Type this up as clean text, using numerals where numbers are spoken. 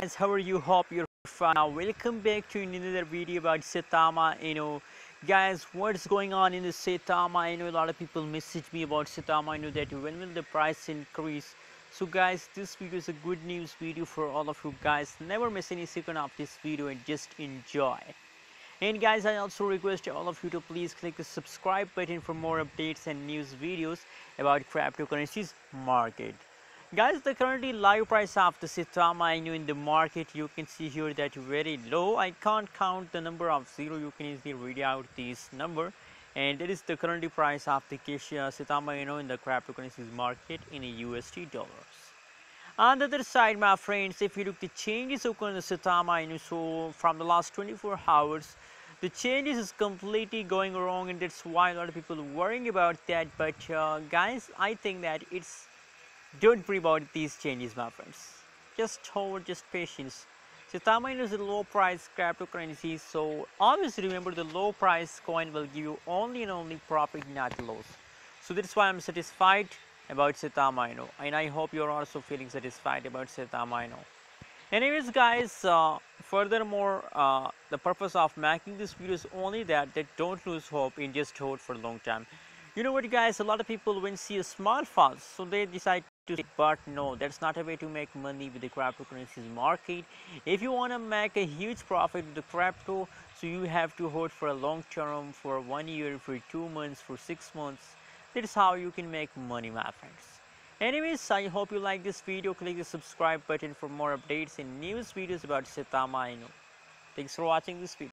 Guys, how are you? Hope you're fine. Now, welcome back to another video about Saitama inu. Guys, what's going on in the Saitama inu? A lot of people message me about Saitama inu that when will the price increase. So guys, this video is a good news video for all of you guys. Never miss any second of this video and just enjoy. And guys, I also request all of you to please click the subscribe button for more updates and news videos about cryptocurrencies market. Guys, the currently live price of the Saitama inu in the market, you can see here that very low. I can't count the number of zero. You can easily read out this number, and that is the currently price of the Saitama inu in the cryptocurrencies market in USD dollars. On the other side, my friends, if you look the changes occur in the Saitama inu, so from the last 24 hours, the changes is completely going wrong, and that's why a lot of people are worrying about that. But guys, I think that don't worry about these changes, my friends. Just hold, just patience. Saitama inu is a low price cryptocurrency, so always remember the low price coin will give you only and only profit, not loss. So that's why I'm satisfied about Saitama inu, and I hope you're also feeling satisfied about Saitama inu. Anyways, guys, furthermore, the purpose of making this video is only that don't lose hope and just hold for a long time. You know what, guys, a lot of people when see a small fall, so they decide to say, but no, that's not a way to make money with the cryptocurrencies market. If you want to make a huge profit with the crypto, so you have to hold for a long term, for 1 year, for 2 months, for 6 months. That is how you can make money, my friends. Anyways, I hope you like this video. Click the subscribe button for more updates and news videos about Saitama inu. Thanks for watching this video.